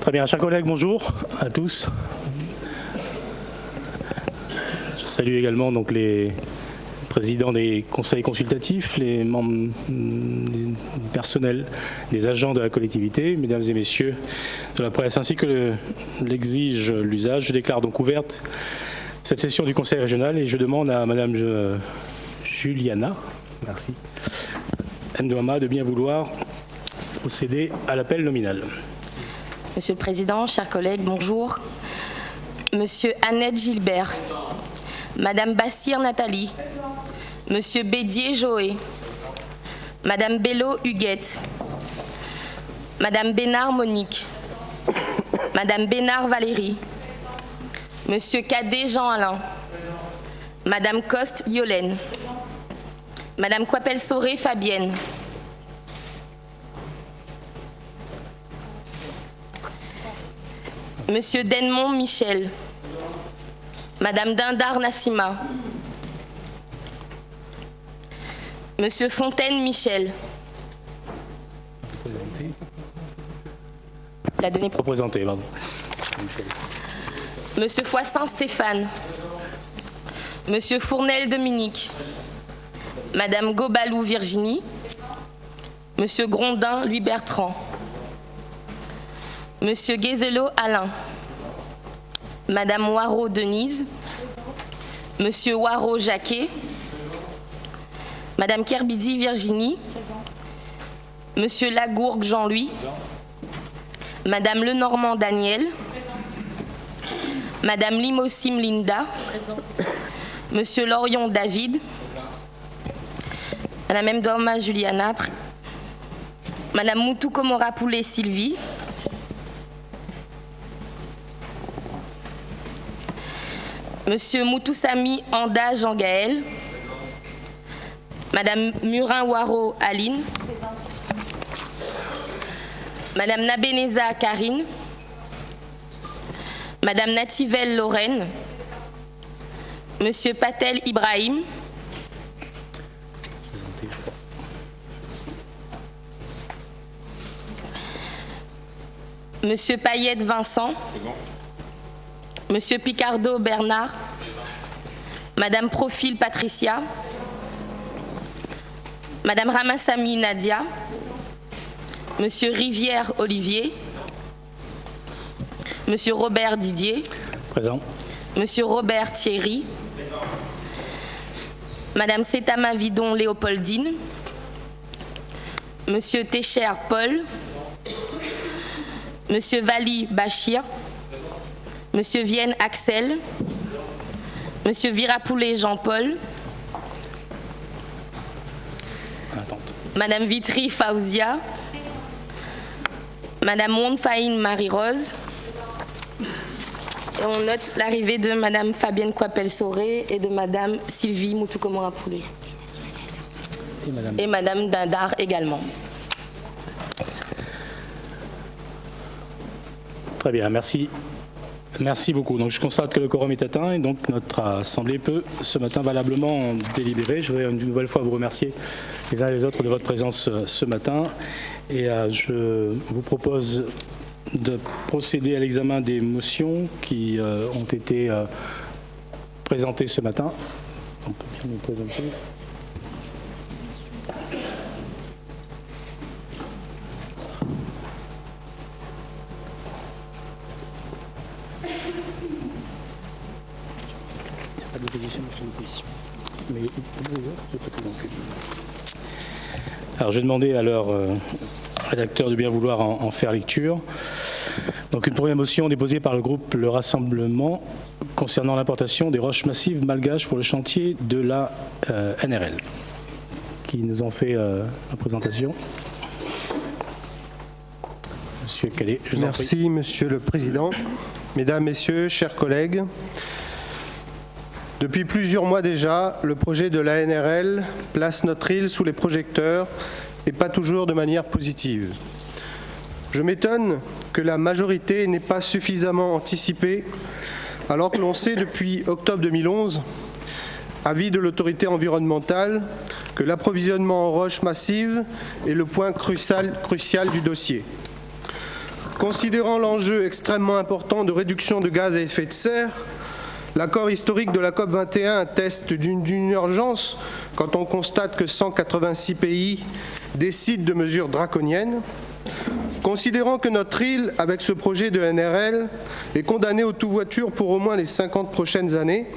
Très bien, chers collègues, bonjour à tous. Je salue également donc les présidents des conseils consultatifs, les membres personnels, des agents de la collectivité, mesdames et messieurs de la presse, ainsi que l'exige l'usage. Je déclare donc ouverte cette session du conseil régional et je demande à madame Juliana, merci, Mdouama, de bien vouloir procéder à l'appel nominal. Monsieur le Président, chers collègues, bonjour. Monsieur Annette Gilbert, Madame Bassir Nathalie, Monsieur Bédier Joé, Madame Bello Huguette, Madame Bénard Monique, Madame Bénard Valérie, Monsieur Cadet Jean-Alain, Madame Coste Yolène, Madame Coipel-Sauré Fabienne, Monsieur Denmont Michel, Madame Dindar Nassima, Monsieur Fontaine Michel. La donnée Représenté, pardon. Monsieur Foissin Stéphane, Monsieur Fournel Dominique, Madame Gobalou Virginie, Monsieur Grondin Louis Bertrand, Monsieur Guézelot Alain, Madame Waro Denise, Monsieur Waro Jacquet, Madame Kerbidi Virginie, Monsieur Lagourgue Jean-Louis, Madame Lenormand Daniel, Madame Limossim Linda, Monsieur Lorion David, Madame Mdouama Juliana, Madame Moutou Komora Poulet Sylvie, Monsieur Moutoussami Anda Jean-Gaël, Madame Murin-Waro Aline, Madame Nabeneza Karine, Madame Nativelle Lorraine, Monsieur Patel Ibrahim, Monsieur Payette Vincent, Monsieur Picardo Bernard, Madame Profil Patricia, Madame Ramassami Nadia, Monsieur Rivière Olivier, Monsieur Robert Didier, Présent. Monsieur Robert Thierry, Madame Setama Vidon Léopoldine, Monsieur Técher Paul, Monsieur Vali Bachir, Monsieur Vienne Axel, Monsieur Virapoulet Jean-Paul, Madame Vitry Faouzia, Madame Monfaïne Marie-Rose. Et on note l'arrivée de Madame Fabienne Coipel-Sauré et de Madame Sylvie Moutou-Komora Poulet. Et Madame Dindar également. Très bien, merci. Merci beaucoup. Donc, je constate que le quorum est atteint et donc notre assemblée peut ce matin valablement délibérer. Je voudrais une nouvelle fois vous remercier les uns et les autres de votre présence ce matin et je vous propose de procéder à l'examen des motions qui ont été présentées ce matin. On peut bien nous présenter. Alors, je vais demander à leur rédacteur de bien vouloir en faire lecture. Donc, une première motion déposée par le groupe Le Rassemblement concernant l'importation des roches massives malgaches pour le chantier de la NRL. Qui nous en fait la présentation? Monsieur Cadet, je vous en prie. Merci, Monsieur le Président. Mesdames, Messieurs, chers collègues, depuis plusieurs mois déjà, le projet de la NRL place notre île sous les projecteurs et pas toujours de manière positive. Je m'étonne que la majorité n'ait pas suffisamment anticipé, alors que l'on sait depuis octobre 2011, avis de l'autorité environnementale, que l'approvisionnement en roches massives est le point crucial du dossier. considérant l'enjeu extrêmement important de réduction de gaz à effet de serre, l'accord historique de la COP21 atteste d'une urgence quand on constate que 186 pays décident de mesures draconiennes. Considérant que notre île, avec ce projet de NRL, est condamnée au tout-voiture pour au moins les 50 prochaines années,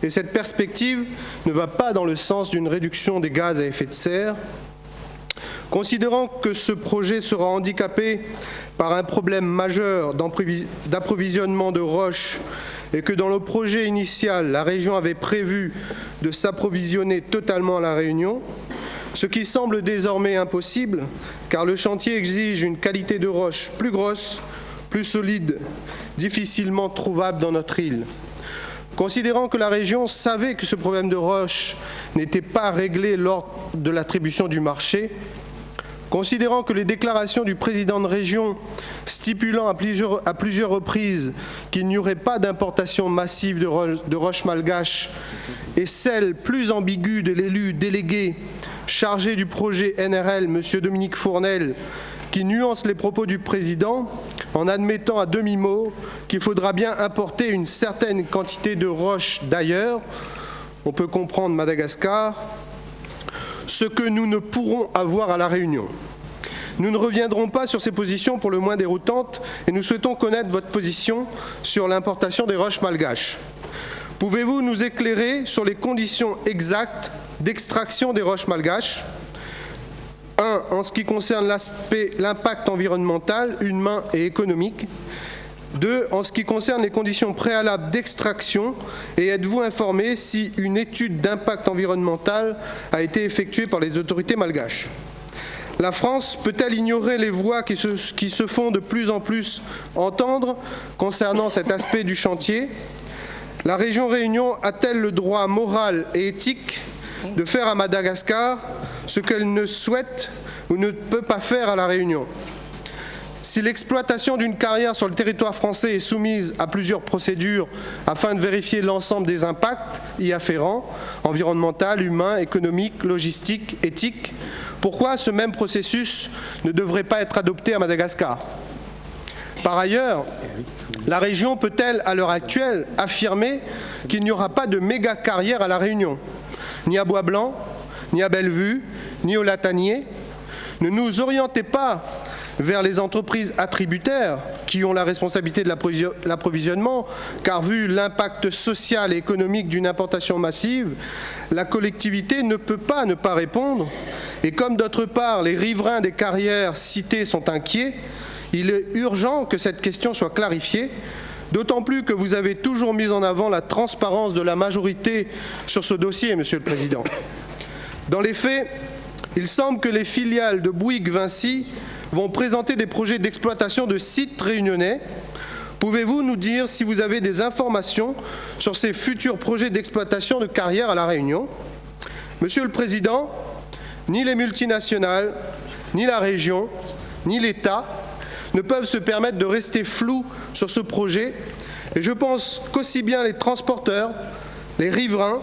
et cette perspective ne va pas dans le sens d'une réduction des gaz à effet de serre, considérant que ce projet sera handicapé par un problème majeur d'approvisionnement de roches et que dans le projet initial, la région avait prévu de s'approvisionner totalement à La Réunion, ce qui semble désormais impossible, car le chantier exige une qualité de roche plus grosse, plus solide, difficilement trouvable dans notre île. Considérant que la région savait que ce problème de roche n'était pas réglé lors de l'attribution du marché, considérant que les déclarations du président de région stipulant à plusieurs reprises qu'il n'y aurait pas d'importation massive de roches malgaches et celle plus ambiguë de l'élu délégué chargé du projet NRL, M. Dominique Fournel, qui nuance les propos du président en admettant à demi-mot qu'il faudra bien importer une certaine quantité de roches d'ailleurs, on peut comprendre Madagascar, ce que nous ne pourrons avoir à La Réunion. Nous ne reviendrons pas sur ces positions pour le moins déroutantes et nous souhaitons connaître votre position sur l'importation des roches malgaches. Pouvez-vous nous éclairer sur les conditions exactes d'extraction des roches malgaches ? 1. En ce qui concerne l'impact environnemental, humain et économique. 2. En ce qui concerne les conditions préalables d'extraction. Et êtes-vous informé si une étude d'impact environnemental a été effectuée par les autorités malgaches ? La France peut-elle ignorer les voix qui se font de plus en plus entendre concernant cet aspect du chantier ? La région Réunion a-t-elle le droit moral et éthique de faire à Madagascar ce qu'elle ne souhaite ou ne peut pas faire à La Réunion? Si l'exploitation d'une carrière sur le territoire français est soumise à plusieurs procédures afin de vérifier l'ensemble des impacts y afférents, environnemental, humain, économique, logistique, éthique, pourquoi ce même processus ne devrait pas être adopté à Madagascar? Par ailleurs, la région peut-elle, à l'heure actuelle, affirmer qu'il n'y aura pas de méga carrière à La Réunion, ni à Bois-Blanc, ni à Bellevue, ni au Latanier? Ne nous orientez pas vers les entreprises attributaires qui ont la responsabilité de l'approvisionnement, car vu l'impact social et économique d'une importation massive, la collectivité ne peut pas ne pas répondre. Et comme d'autre part, les riverains des carrières citées sont inquiets, il est urgent que cette question soit clarifiée, d'autant plus que vous avez toujours mis en avant la transparence de la majorité sur ce dossier, Monsieur le Président. Dans les faits, il semble que les filiales de Bouygues-Vinci vont présenter des projets d'exploitation de sites réunionnais. Pouvez-vous nous dire si vous avez des informations sur ces futurs projets d'exploitation de carrières à La Réunion? Monsieur le Président, ni les multinationales, ni la région, ni l'État ne peuvent se permettre de rester flous sur ce projet. Et je pense qu'aussi bien les transporteurs, les riverains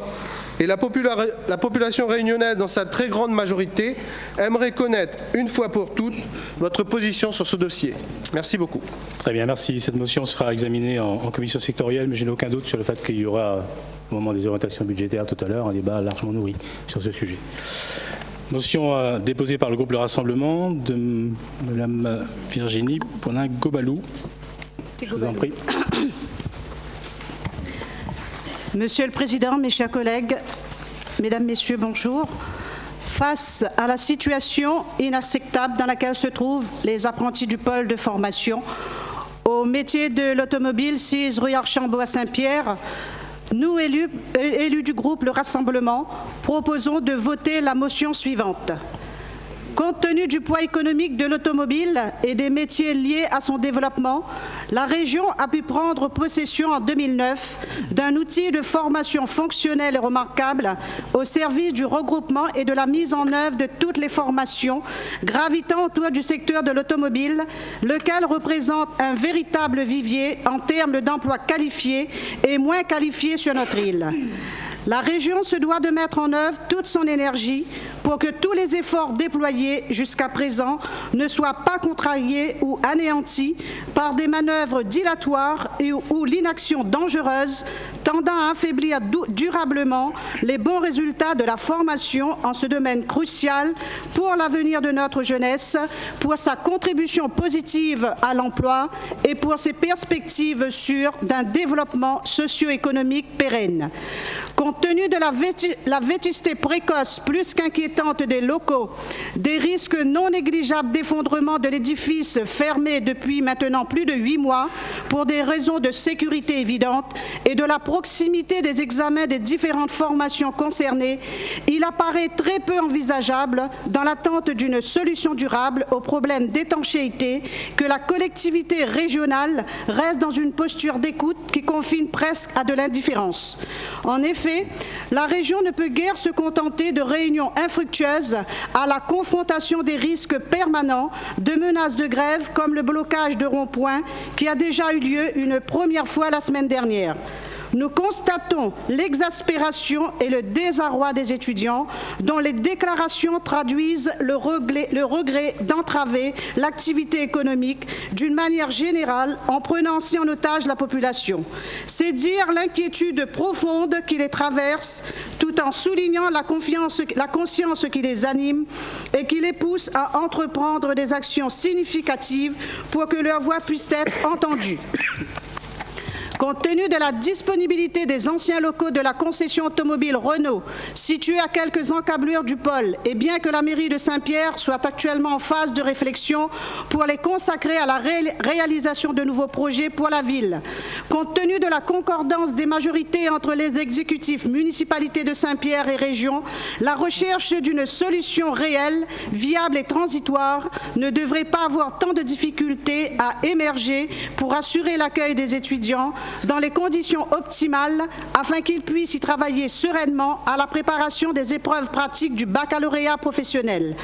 et la population réunionnaise dans sa très grande majorité aimerait connaître une fois pour toutes votre position sur ce dossier. Merci beaucoup. Très bien, merci. Cette motion sera examinée en commission sectorielle, mais je n'ai aucun doute sur le fait qu'il y aura, au moment des orientations budgétaires tout à l'heure, un débat largement nourri sur ce sujet. Motion déposée par le groupe Le Rassemblement de Mme Virginie Ponin-Gobalou. Je vous en prie. Monsieur le Président, mes chers collègues, Mesdames, Messieurs, bonjour. Face à la situation inacceptable dans laquelle se trouvent les apprentis du pôle de formation au métier de l'automobile 6 rue Archambault à Saint-Pierre, nous, élus du groupe Le Rassemblement, proposons de voter la motion suivante. Compte tenu du poids économique de l'automobile et des métiers liés à son développement, la région a pu prendre possession en 2009 d'un outil de formation fonctionnelle et remarquable au service du regroupement et de la mise en œuvre de toutes les formations gravitant autour du secteur de l'automobile, lequel représente un véritable vivier en termes d'emplois qualifiés et moins qualifiés sur notre île. La région se doit de mettre en œuvre toute son énergie pour que tous les efforts déployés jusqu'à présent ne soient pas contrariés ou anéantis par des manœuvres dilatoires ou l'inaction dangereuse tendant à affaiblir durablement les bons résultats de la formation en ce domaine crucial pour l'avenir de notre jeunesse, pour sa contribution positive à l'emploi et pour ses perspectives sûres d'un développement socio-économique pérenne. Compte tenu de la vétusté précoce plus qu'inquiétante des locaux, des risques non négligeables d'effondrement de l'édifice fermé depuis maintenant plus de 8 mois pour des raisons de sécurité évidentes et de la proximité des examens des différentes formations concernées, il apparaît très peu envisageable, dans l'attente d'une solution durable au problème d'étanchéité, que la collectivité régionale reste dans une posture d'écoute qui confine presque à de l'indifférence. En effet, la région ne peut guère se contenter de réunions infructueuses à la confrontation des risques permanents de menaces de grève comme le blocage de ronds-points qui a déjà eu lieu une première fois la semaine dernière. Nous constatons l'exaspération et le désarroi des étudiants dont les déclarations traduisent le regret d'entraver l'activité économique d'une manière générale en prenant ainsi en otage la population. C'est dire l'inquiétude profonde qui les traverse tout en soulignant la conscience qui les anime et qui les pousse à entreprendre des actions significatives pour que leur voix puisse être entendue. Compte tenu de la disponibilité des anciens locaux de la concession automobile Renault, situés à quelques encablures du pôle, et bien que la mairie de Saint-Pierre soit actuellement en phase de réflexion pour les consacrer à la réalisation de nouveaux projets pour la ville, compte tenu de la concordance des majorités entre les exécutifs municipalités de Saint-Pierre et région, la recherche d'une solution réelle, viable et transitoire ne devrait pas avoir tant de difficultés à émerger pour assurer l'accueil des étudiants dans les conditions optimales afin qu'ils puissent y travailler sereinement à la préparation des épreuves pratiques du baccalauréat professionnel.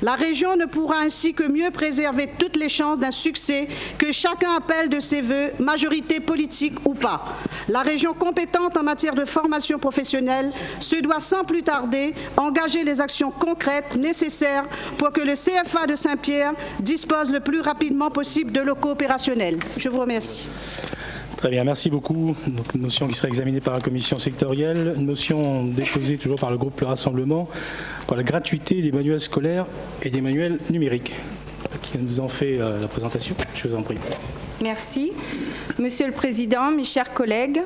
La région ne pourra ainsi que mieux préserver toutes les chances d'un succès que chacun appelle de ses voeux, majorité politique ou pas. La région compétente en matière de formation professionnelle se doit sans plus tarder engager les actions concrètes nécessaires pour que le CFA de Saint-Pierre dispose le plus rapidement possible de locaux opérationnels. Je vous remercie. Très bien, merci beaucoup. Donc, une motion qui sera examinée par la commission sectorielle. Une motion déposée toujours par le groupe Le Rassemblement pour la gratuité des manuels scolaires et des manuels numériques. Qui nous en fait la présentation. Je vous en prie. Merci. Monsieur le Président, mes chers collègues,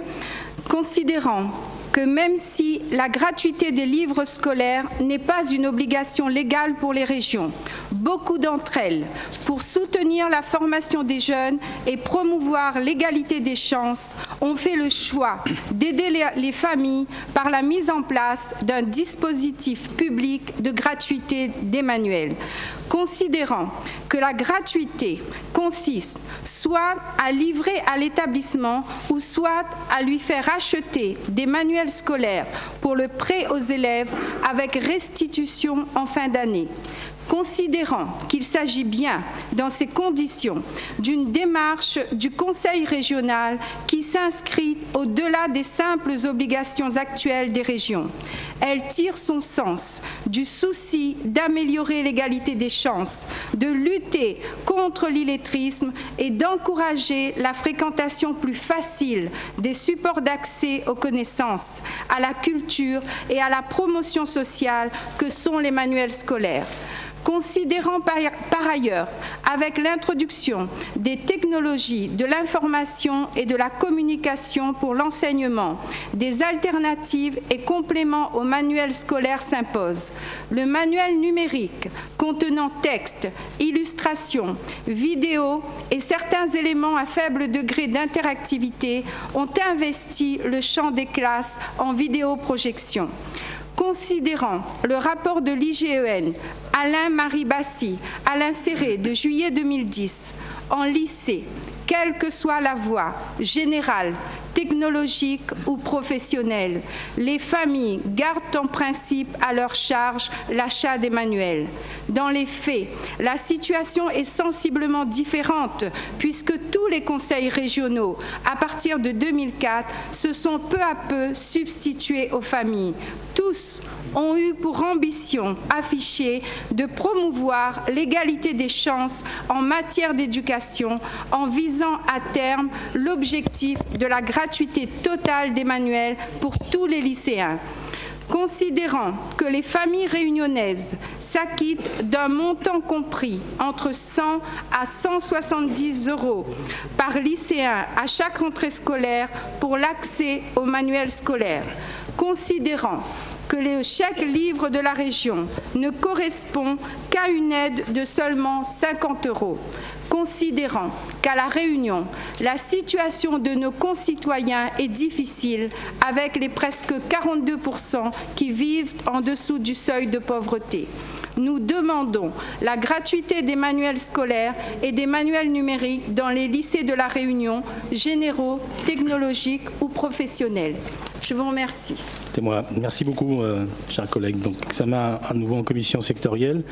considérant que même si la gratuité des livres scolaires n'est pas une obligation légale pour les régions, beaucoup d'entre elles, pour soutenir la formation des jeunes et promouvoir l'égalité des chances, ont fait le choix d'aider les familles par la mise en place d'un dispositif public de gratuité des manuels. Considérant que la gratuité consiste soit à livrer à l'établissement ou soit à lui faire acheter des manuels scolaires pour le prêt aux élèves avec restitution en fin d'année. Considérant qu'il s'agit bien, dans ces conditions, d'une démarche du Conseil régional qui s'inscrit au-delà des simples obligations actuelles des régions. Elle tire son sens du souci d'améliorer l'égalité des chances, de lutter contre l'illettrisme et d'encourager la fréquentation plus facile des supports d'accès aux connaissances, à la culture et à la promotion sociale que sont les manuels scolaires. Considérant par ailleurs, avec l'introduction des technologies de l'information et de la communication pour l'enseignement, des alternatives et compléments au manuel scolaire s'imposent. Le manuel numérique contenant texte, illustrations, vidéos et certains éléments à faible degré d'interactivité ont investi le champ des classes en vidéoprojection. Considérant le rapport de l'IGEN, Alain-Marie Bassi, Alain Serré, de juillet 2010, en lycée, quelle que soit la voie, générale, technologiques ou professionnelles. Les familles gardent en principe à leur charge l'achat des manuels. Dans les faits, la situation est sensiblement différente puisque tous les conseils régionaux, à partir de 2004, se sont peu à peu substitués aux familles. Tous ont eu pour ambition affichée de promouvoir l'égalité des chances en matière d'éducation en visant à terme l'objectif de la gratuité totale des manuels pour tous les lycéens. Considérant que les familles réunionnaises s'acquittent d'un montant compris entre 100 à 170 € par lycéen à chaque rentrée scolaire pour l'accès aux manuels scolaires, considérant que chaque livre de la région ne correspond qu'à une aide de seulement 50 €, considérant qu'à La Réunion, la situation de nos concitoyens est difficile avec les presque 42% qui vivent en dessous du seuil de pauvreté. Nous demandons la gratuité des manuels scolaires et des manuels numériques dans les lycées de La Réunion, généraux, technologiques ou professionnels. Je vous remercie. Merci beaucoup, chers collègues. Donc, examen à nouveau en commission sectorielle.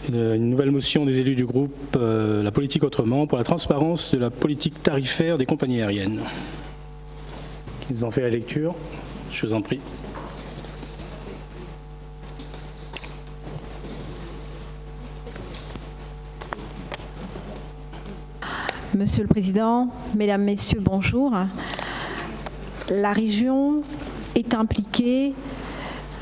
Une nouvelle motion des élus du groupe La Politique Autrement pour la transparence de la politique tarifaire des compagnies aériennes. Qui nous en fait la lecture? Je vous en prie. Monsieur le Président, Mesdames, Messieurs, bonjour. La région est impliquée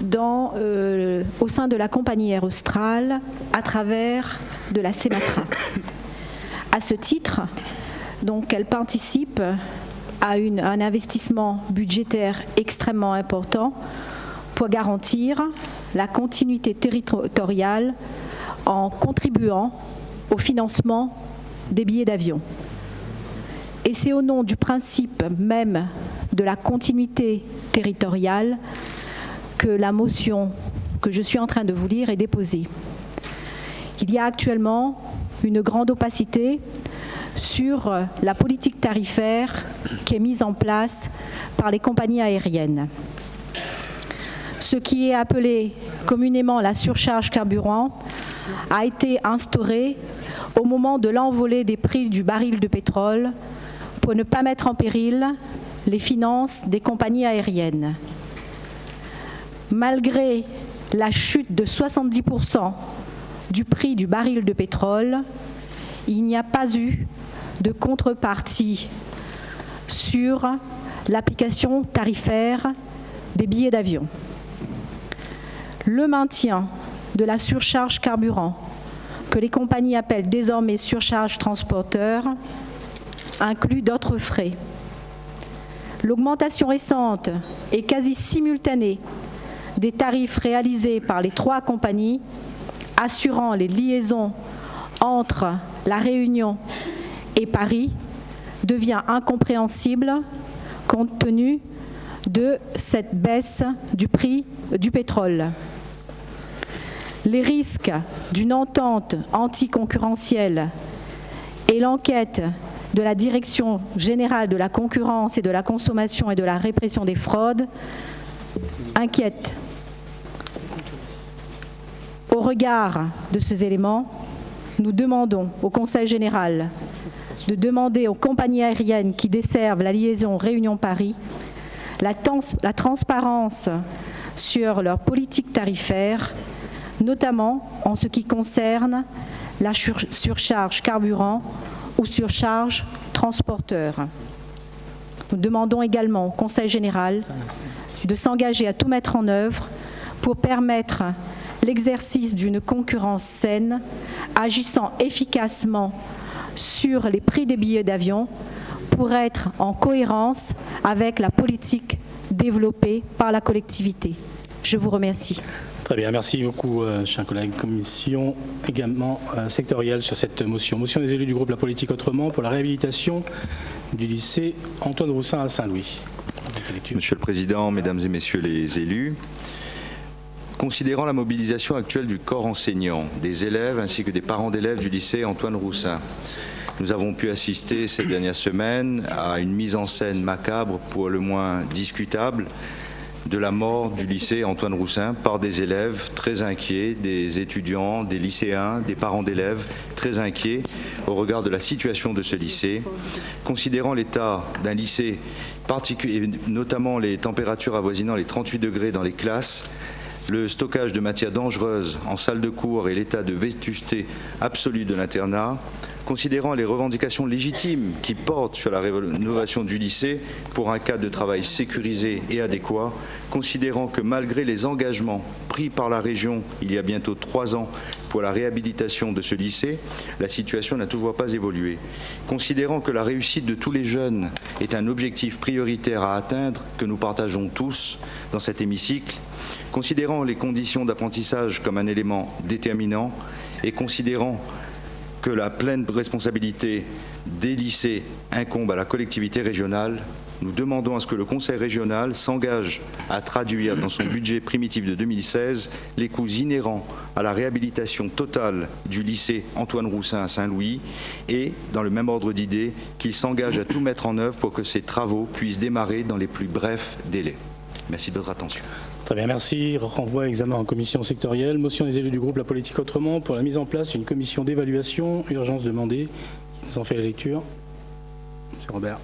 au sein de la compagnie Air Austral à travers de la CEMATRA. À ce titre, donc, elle participe à un investissement budgétaire extrêmement important pour garantir la continuité territoriale en contribuant au financement des billets d'avion. Et c'est au nom du principe même de la continuité territoriale que la motion que je suis en train de vous lire est déposée. Il y a actuellement une grande opacité sur la politique tarifaire qui est mise en place par les compagnies aériennes. Ce qui est appelé communément la surcharge carburant a été instauré au moment de l'envolée des prix du baril de pétrole pour ne pas mettre en péril les finances des compagnies aériennes. Malgré la chute de 70% du prix du baril de pétrole, il n'y a pas eu de contrepartie sur l'application tarifaire des billets d'avion. Le maintien de la surcharge carburant, que les compagnies appellent désormais surcharge transporteur, inclut d'autres frais. L'augmentation récente et quasi simultanée des tarifs réalisés par les 3 compagnies assurant les liaisons entre La Réunion et Paris devient incompréhensible compte tenu de cette baisse du prix du pétrole. Les risques d'une entente anticoncurrentielle et l'enquête de la Direction générale de la concurrence et de la consommation et de la répression des fraudes inquiètent. Au regard de ces éléments, nous demandons au Conseil général de demander aux compagnies aériennes qui desservent la liaison Réunion-Paris la transparence sur leur politique tarifaire, notamment en ce qui concerne la surcharge carburant ou surcharge transporteur. Nous demandons également au Conseil général de s'engager à tout mettre en œuvre pour permettre l'exercice d'une concurrence saine, agissant efficacement sur les prix des billets d'avion pour être en cohérence avec la politique développée par la collectivité. Je vous remercie. Très bien, merci beaucoup, chers collègues. Commission également sectorielle sur cette motion. Motion des élus du groupe La Politique Autrement pour la réhabilitation du lycée Antoine Roussin à Saint-Louis. Monsieur le Président, Mesdames et Messieurs les élus, considérant la mobilisation actuelle du corps enseignant, des élèves ainsi que des parents d'élèves du lycée Antoine Roussin, nous avons pu assister ces dernières semaines à une mise en scène macabre, pour le moins discutable, de la mort du lycée Antoine Roussin par des élèves très inquiets, des étudiants, des lycéens, des parents d'élèves très inquiets au regard de la situation de ce lycée. Considérant l'état d'un lycée particulier, notamment les températures avoisinant les 38 degrés dans les classes, le stockage de matières dangereuses en salle de cours et l'état de vétusté absolue de l'internat, considérant les revendications légitimes qui portent sur la rénovation du lycée pour un cadre de travail sécurisé et adéquat, considérant que malgré les engagements pris par la région il y a bientôt 3 ans pour la réhabilitation de ce lycée, la situation n'a toujours pas évolué. Considérant que la réussite de tous les jeunes est un objectif prioritaire à atteindre, que nous partageons tous dans cet hémicycle, considérant les conditions d'apprentissage comme un élément déterminant et considérant que la pleine responsabilité des lycées incombe à la collectivité régionale, nous demandons à ce que le Conseil régional s'engage à traduire dans son budget primitif de 2016 les coûts inhérents à la réhabilitation totale du lycée Antoine Roussin à Saint-Louis et, dans le même ordre d'idées, qu'il s'engage à tout mettre en œuvre pour que ces travaux puissent démarrer dans les plus brefs délais. Merci de votre attention. Très bien, merci. Renvoi à examen en commission sectorielle. Motion des élus du groupe La Politique Autrement pour la mise en place d'une commission d'évaluation. Urgence demandée. Qui nous en fait la lecture? Monsieur Robert.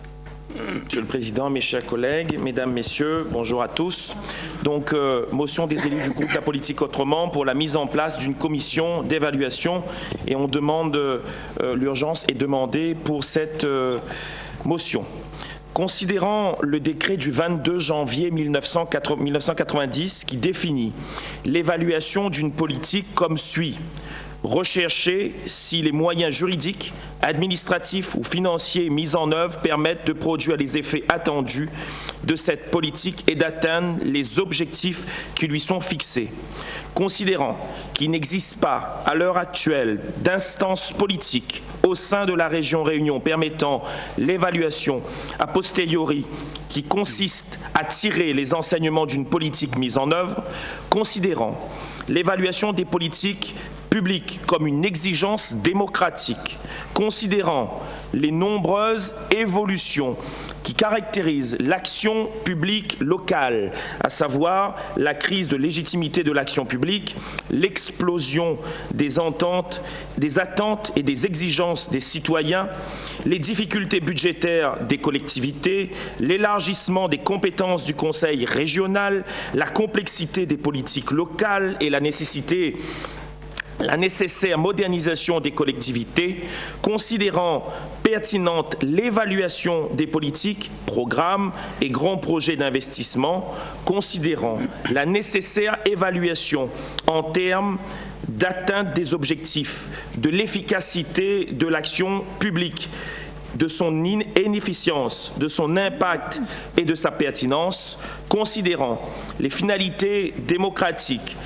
Monsieur le Président, mes chers collègues, Mesdames, Messieurs, bonjour à tous. Donc, motion des élus du groupe La Politique Autrement pour la mise en place d'une commission d'évaluation. Et on demande, l'urgence est demandée pour cette motion. Considérant le décret du 22 janvier 1990 qui définit l'évaluation d'une politique comme suit: rechercher si les moyens juridiques, administratifs ou financiers mis en œuvre permettent de produire les effets attendus de cette politique et d'atteindre les objectifs qui lui sont fixés. Considérant qu'il n'existe pas, à l'heure actuelle, d'instance politique au sein de la région Réunion permettant l'évaluation a posteriori qui consiste à tirer les enseignements d'une politique mise en œuvre, considérant l'évaluation des politiques publiques comme une exigence démocratique, considérant les nombreuses évolutions qui caractérisent l'action publique locale, à savoir la crise de légitimité de l'action publique, l'explosion des attentes et des exigences des citoyens, les difficultés budgétaires des collectivités, l'élargissement des compétences du Conseil régional, la complexité des politiques locales et la nécessaire modernisation des collectivités, considérant pertinente l'évaluation des politiques, programmes et grands projets d'investissement, considérant la nécessaire évaluation en termes d'atteinte des objectifs, de l'efficacité de l'action publique, de son inefficience, de son impact et de sa pertinence, considérant les finalités démocratiques,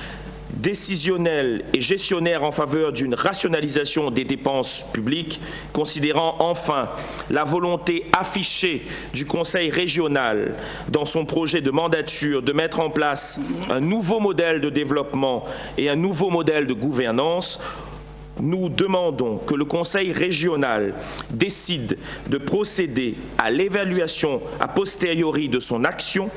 décisionnelle et gestionnaire en faveur d'une rationalisation des dépenses publiques, considérant enfin la volonté affichée du Conseil régional dans son projet de mandature de mettre en place un nouveau modèle de développement et un nouveau modèle de gouvernance. Nous demandons que le Conseil régional décide de procéder à l'évaluation a posteriori de son action,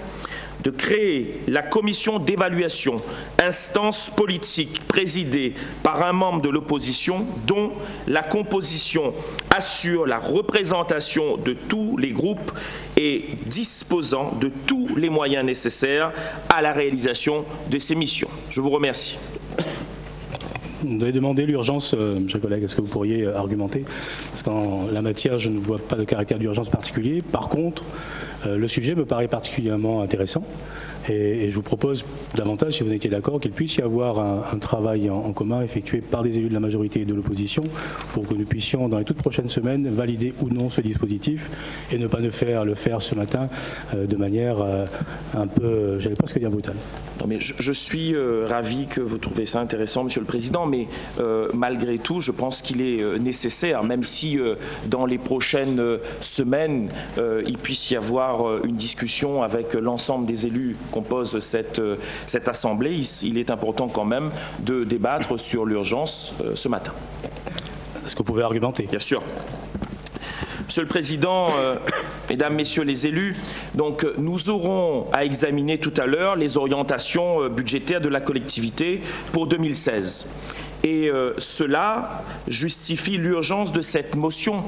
de créer la commission d'évaluation, instance politique présidée par un membre de l'opposition dont la composition assure la représentation de tous les groupes et disposant de tous les moyens nécessaires à la réalisation de ces missions. Je vous remercie. Vous avez demandé l'urgence, chers collègues, est-ce que vous pourriez argumenter? Parce qu'en la matière, je ne vois pas de caractère d'urgence particulier. Par contre, le sujet me paraît particulièrement intéressant et je vous propose davantage, si vous étiez d'accord, qu'il puisse y avoir un travail en commun effectué par des élus de la majorité et de l'opposition pour que nous puissions, dans les toutes prochaines semaines, valider ou non ce dispositif et ne pas le faire ce matin de manière un peu, j'allais presque dire brutale. Non, mais je suis ravi que vous trouviez ça intéressant, Monsieur le Président, mais malgré tout, je pense qu'il est nécessaire, même si dans les prochaines semaines, il puisse y avoir une discussion avec l'ensemble des élus qui composent cette Assemblée, il est important quand même de débattre sur l'urgence ce matin. Est-ce que vous pouvez argumenter? Bien sûr. Monsieur le Président, Mesdames, Messieurs les élus, donc nous aurons à examiner tout à l'heure les orientations budgétaires de la collectivité pour 2016. Et cela justifie l'urgence de cette motion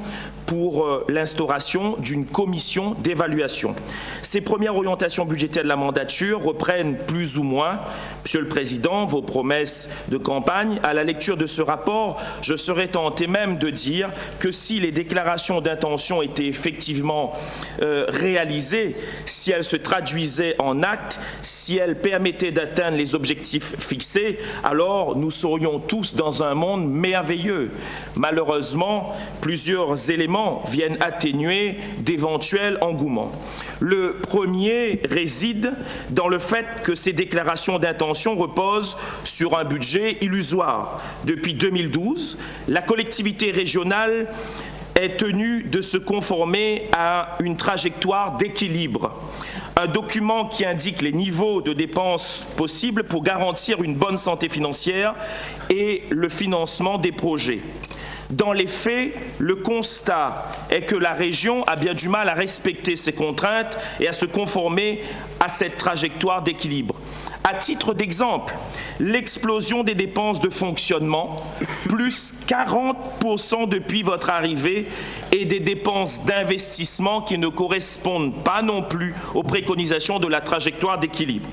pour l'instauration d'une commission d'évaluation. Ces premières orientations budgétaires de la mandature reprennent plus ou moins, Monsieur le Président, vos promesses de campagne. À la lecture de ce rapport, je serais tenté même de dire que si les déclarations d'intention étaient effectivement réalisées, si elles se traduisaient en actes, si elles permettaient d'atteindre les objectifs fixés, alors nous serions tous dans un monde merveilleux. Malheureusement, plusieurs éléments viennent atténuer d'éventuels engouements. Le premier réside dans le fait que ces déclarations d'intention reposent sur un budget illusoire. Depuis 2012, la collectivité régionale est tenue de se conformer à une trajectoire d'équilibre. Un document qui indique les niveaux de dépenses possibles pour garantir une bonne santé financière et le financement des projets. Dans les faits, le constat est que la région a bien du mal à respecter ses contraintes et à se conformer à cette trajectoire d'équilibre. À titre d'exemple, l'explosion des dépenses de fonctionnement, plus 40% depuis votre arrivée, et des dépenses d'investissement qui ne correspondent pas non plus aux préconisations de la trajectoire d'équilibre.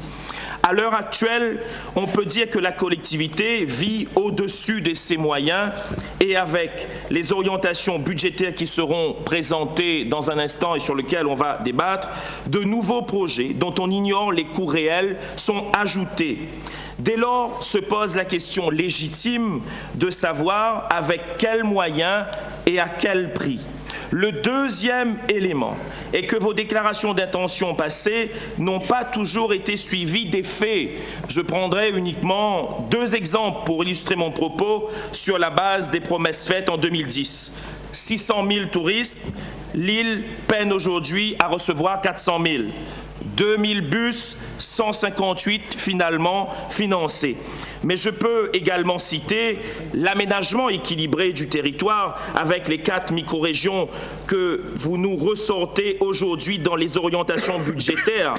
À l'heure actuelle, on peut dire que la collectivité vit au-dessus de ses moyens et avec les orientations budgétaires qui seront présentées dans un instant et sur lesquelles on va débattre, de nouveaux projets dont on ignore les coûts réels sont ajoutés. Dès lors se pose la question légitime de savoir avec quels moyens et à quel prix. Le deuxième élément est que vos déclarations d'intention passées n'ont pas toujours été suivies des faits. Je prendrai uniquement 2 exemples pour illustrer mon propos sur la base des promesses faites en 2010. 600 000 touristes, l'île peine aujourd'hui à recevoir 400 000. 2000 bus, 158 finalement financés. Mais je peux également citer l'aménagement équilibré du territoire avec les 4 micro-régions que vous nous ressortez aujourd'hui dans les orientations budgétaires.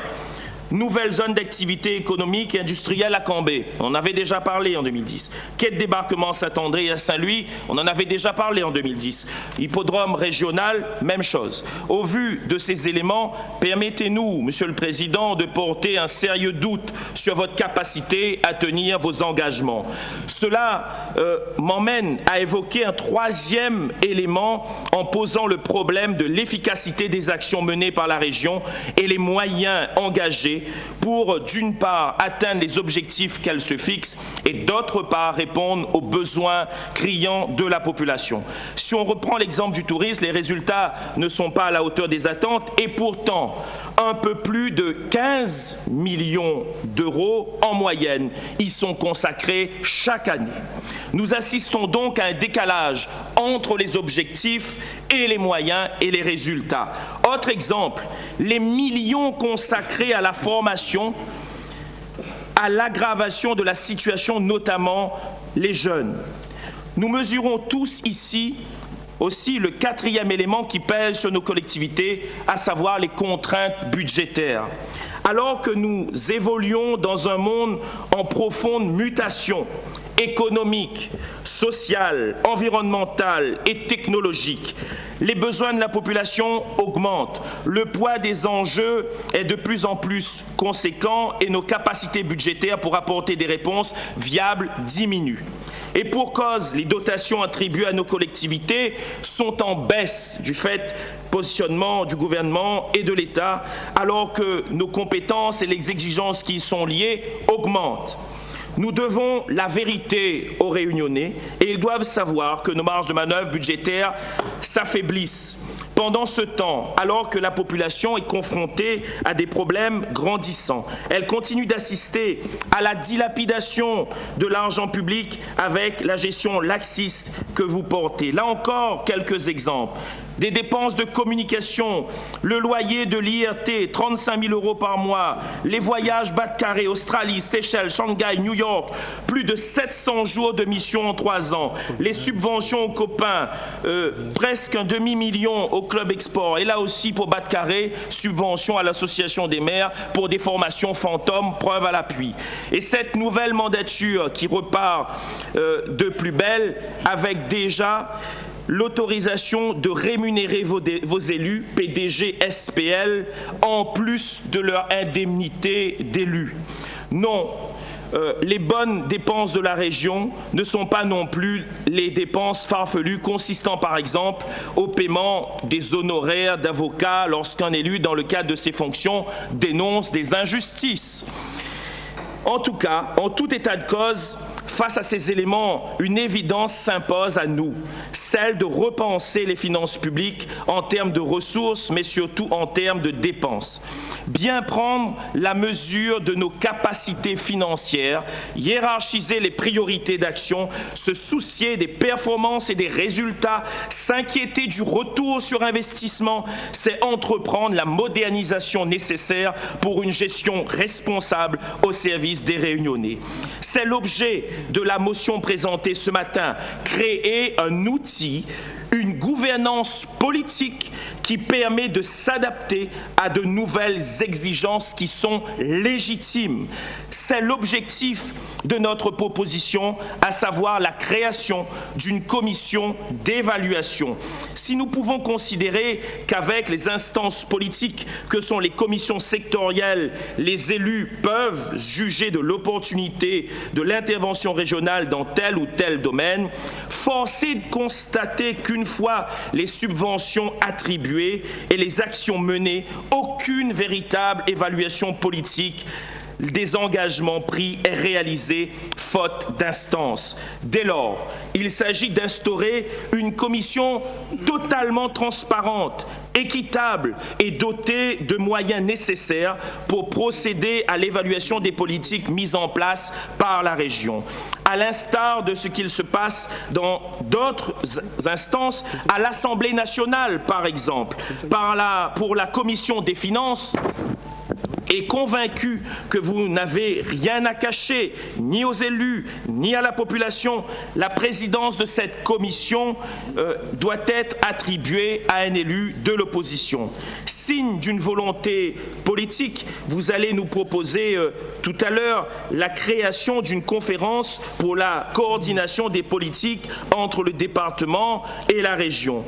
Nouvelle zone d'activité économique et industrielle à Cambé, on en avait déjà parlé en 2010. Quai de débarquement Saint-André à Saint-Louis, on en avait déjà parlé en 2010. Hippodrome régional, même chose. Au vu de ces éléments, permettez-nous, Monsieur le Président, de porter un sérieux doute sur votre capacité à tenir vos engagements. Cela m'emmène à évoquer un 3e élément en posant le problème de l'efficacité des actions menées par la région et les moyens engagés pour, d'une part, atteindre les objectifs qu'elle se fixe et, d'autre part, répondre aux besoins criants de la population. Si on reprend l'exemple du tourisme, les résultats ne sont pas à la hauteur des attentes et pourtant, un peu plus de 15 millions d'euros en moyenne y sont consacrés chaque année. Nous assistons donc à un décalage entre les objectifs et les moyens et les résultats. Autre exemple, les millions consacrés à la formation, à l'aggravation de la situation, notamment les jeunes. Nous mesurons tous ici aussi le 4e élément qui pèse sur nos collectivités, à savoir les contraintes budgétaires. Alors que nous évoluons dans un monde en profonde mutation économique, sociale, environnementale et technologique, les besoins de la population augmentent, le poids des enjeux est de plus en plus conséquent et nos capacités budgétaires pour apporter des réponses viables diminuent. Et pour cause, les dotations attribuées à nos collectivités sont en baisse du fait positionnement du gouvernement et de l'État, alors que nos compétences et les exigences qui y sont liées augmentent. Nous devons la vérité aux Réunionnais et ils doivent savoir que nos marges de manœuvre budgétaires s'affaiblissent. Pendant ce temps, alors que la population est confrontée à des problèmes grandissants, elle continue d'assister à la dilapidation de l'argent public avec la gestion laxiste que vous portez. Là encore, quelques exemples. Des dépenses de communication, le loyer de l'IRT, 35 000 € par mois, les voyages bas de carré, Australie, Seychelles, Shanghai, New York, plus de 700 jours de mission en 3 ans, les subventions aux copains, presque un demi-million aux Club Export. Et là aussi, pour battre carré, subvention à l'Association des maires pour des formations fantômes, preuve à l'appui. Et cette nouvelle mandature qui repart de plus belle, avec déjà l'autorisation de rémunérer vos élus, PDG, SPL, en plus de leur indemnité d'élus. Non, les bonnes dépenses de la région ne sont pas non plus les dépenses farfelues consistant par exemple au paiement des honoraires d'avocats lorsqu'un élu, dans le cadre de ses fonctions, dénonce des injustices. En tout cas, en tout état de cause, face à ces éléments, une évidence s'impose à nous, celle de repenser les finances publiques en termes de ressources, mais surtout en termes de dépenses. Bien prendre la mesure de nos capacités financières, hiérarchiser les priorités d'action, se soucier des performances et des résultats, s'inquiéter du retour sur investissement, c'est entreprendre la modernisation nécessaire pour une gestion responsable au service des Réunionnais. C'est l'objet de la motion présentée ce matin, créer un outil, une gouvernance politique qui permet de s'adapter à de nouvelles exigences qui sont légitimes. C'est l'objectif de notre proposition, à savoir la création d'une commission d'évaluation. Si nous pouvons considérer qu'avec les instances politiques que sont les commissions sectorielles, les élus peuvent juger de l'opportunité de l'intervention régionale dans tel ou tel domaine, force est de constater qu'une fois les subventions attribuées et les actions menées, aucune véritable évaluation politique des engagements pris est réalisé faute d'instance. Dès lors, il s'agit d'instaurer une commission totalement transparente, équitable et dotée de moyens nécessaires pour procéder à l'évaluation des politiques mises en place par la région. À l'instar de ce qu'il se passe dans d'autres instances, à l'Assemblée nationale par exemple, pour la Commission des finances, est convaincu que vous n'avez rien à cacher, ni aux élus, ni à la population, la présidence de cette commission doit être attribuée à un élu de l'opposition. Signe d'une volonté politique, vous allez nous proposer tout à l'heure la création d'une conférence pour la coordination des politiques entre le département et la région.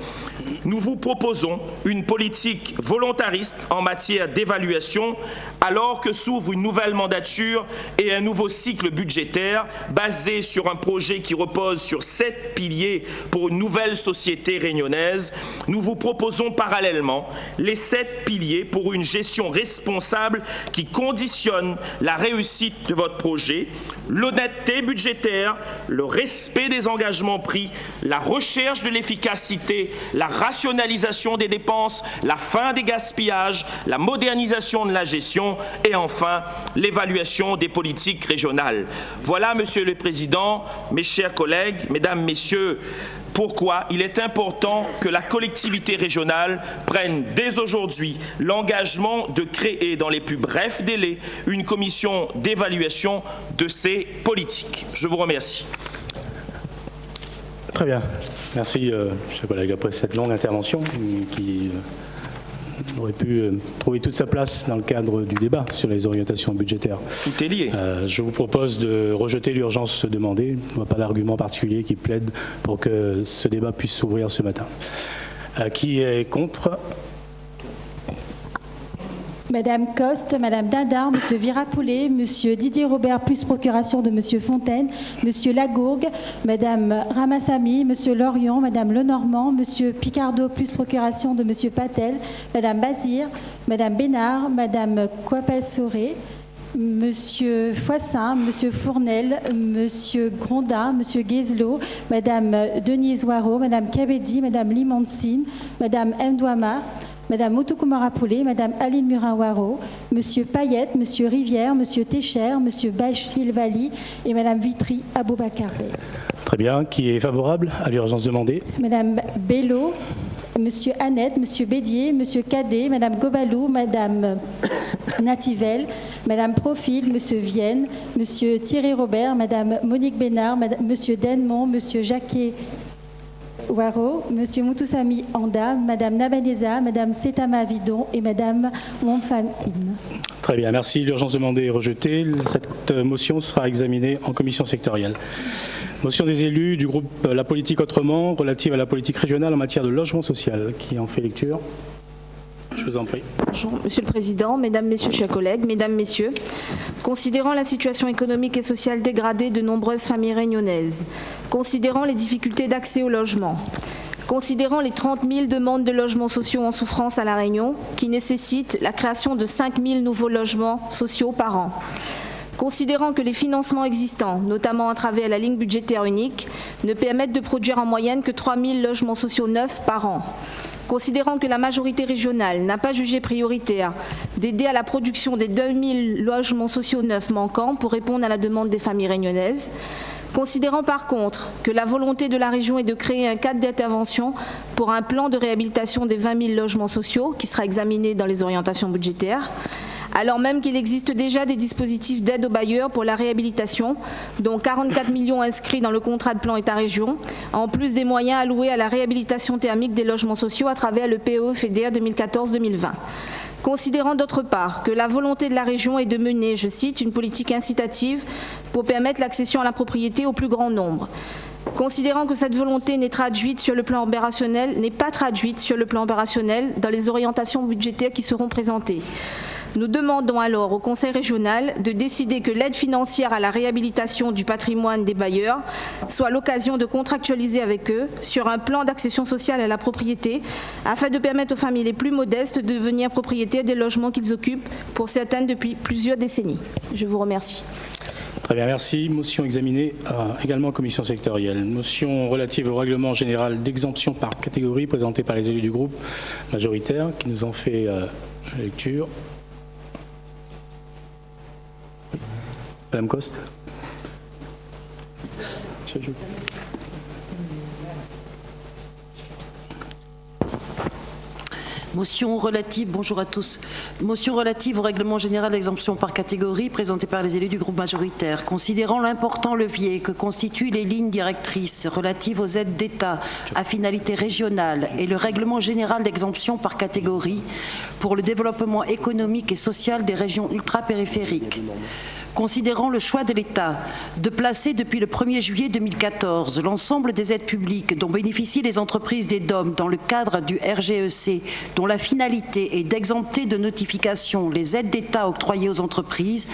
Nous vous proposons une politique volontariste en matière d'évaluation alors que s'ouvre une nouvelle mandature et un nouveau cycle budgétaire basé sur un projet qui repose sur 7 piliers pour une nouvelle société réunionnaise. Nous vous proposons parallèlement les 7 piliers pour une gestion responsable qui conditionne la réussite de votre projet, l'honnêteté budgétaire, le respect des engagements pris, la recherche de l'efficacité, la rationalisation des dépenses, la fin des gaspillages, la modernisation de la gestion et enfin l'évaluation des politiques régionales. Voilà, Monsieur le Président, mes chers collègues, Mesdames, Messieurs, pourquoi il est important que la collectivité régionale prenne dès aujourd'hui l'engagement de créer dans les plus brefs délais une commission d'évaluation de ces politiques. Je vous remercie. Très bien. Merci, chers collègues. Après cette longue intervention qui aurait pu trouver toute sa place dans le cadre du débat sur les orientations budgétaires. Tout est lié. Je vous propose de rejeter l'urgence demandée. Il n'y a pas d'argument particulier qui plaide pour que ce débat puisse s'ouvrir ce matin. Qui est contre ? Madame Coste, Madame Dindar, Monsieur Virapoulet, Monsieur Didier Robert, plus procuration de Monsieur Fontaine, Monsieur Lagourgue, Madame Ramassamy, Monsieur Lorion, Madame Lenormand, Monsieur Picardo, plus procuration de Monsieur Patel, Madame Bazir, Madame Bénard, Madame Coipel-Soré, Monsieur Foissin, Monsieur Fournel, Monsieur Grondin, Monsieur Guézelot, Madame Denise Waro, Madame Kabedi, Madame Limonsine, Madame Mdouama, Madame Motoukoumara-Poulé, Madame Aline Murin-Waro, Monsieur Payette, Monsieur Rivière, Monsieur Técher, Monsieur Bachil-Vali et Madame Vitry Aboubacar-Bey. Très bien. Qui est favorable à l'urgence demandée ? Madame Bello, Monsieur Annette, Monsieur Bédier, Monsieur Cadet, Madame Gobalou, Madame Nativelle, Madame Profil, Monsieur Vienne, Monsieur Thierry Robert, Madame Monique Bénard, Monsieur Denmont, Monsieur Jacquet Waro, Monsieur Moutoussamy Anda, Madame Nabaneza, Madame Setama Vidon et Madame Wongfan In. Très bien, merci. L'urgence demandée est rejetée. Cette motion sera examinée en commission sectorielle. Motion des élus du groupe La Politique Autrement relative à la politique régionale en matière de logement social. Qui en fait lecture? Je vous en prie. Bonjour, Monsieur le Président, Mesdames, Messieurs, chers collègues, Mesdames, Messieurs, considérant la situation économique et sociale dégradée de nombreuses familles réunionnaises, considérant les difficultés d'accès au logement, considérant les 30 000 demandes de logements sociaux en souffrance à La Réunion, qui nécessitent la création de 5 000 nouveaux logements sociaux par an, considérant que les financements existants, notamment à travers la ligne budgétaire unique, ne permettent de produire en moyenne que 3 000 logements sociaux neufs par an, considérant que la majorité régionale n'a pas jugé prioritaire d'aider à la production des 2000 logements sociaux neufs manquants pour répondre à la demande des familles réunionnaises, considérant par contre que la volonté de la région est de créer un cadre d'intervention pour un plan de réhabilitation des 20 000 logements sociaux qui sera examiné dans les orientations budgétaires, alors même qu'il existe déjà des dispositifs d'aide aux bailleurs pour la réhabilitation, dont 44 millions inscrits dans le contrat de plan État-région, en plus des moyens alloués à la réhabilitation thermique des logements sociaux à travers le PE-FEDER 2014-2020. Considérant d'autre part que la volonté de la région est de mener, je cite, une politique incitative pour permettre l'accession à la propriété au plus grand nombre. Considérant que cette volonté n'est pas traduite sur le plan opérationnel dans les orientations budgétaires qui seront présentées. Nous demandons alors au Conseil régional de décider que l'aide financière à la réhabilitation du patrimoine des bailleurs soit l'occasion de contractualiser avec eux sur un plan d'accession sociale à la propriété afin de permettre aux familles les plus modestes de devenir propriétaires des logements qu'ils occupent, pour certaines depuis plusieurs décennies. Je vous remercie. Très bien, merci. Motion examinée également en commission sectorielle. Motion relative au règlement général d'exemption par catégorie présentée par les élus du groupe majoritaire qui nous en fait lecture. Madame Coste. Motion relative, bonjour à tous. Motion relative au règlement général d'exemption par catégorie présentée par les élus du groupe majoritaire. Considérant l'important levier que constituent les lignes directrices relatives aux aides d'État à finalité régionale et le règlement général d'exemption par catégorie pour le développement économique et social des régions ultra-périphériques. Considérant le choix de l'État de placer depuis le 1er juillet 2014 l'ensemble des aides publiques dont bénéficient les entreprises des DOM dans le cadre du RGEC, dont la finalité est d'exempter de notification les aides d'État octroyées aux entreprises,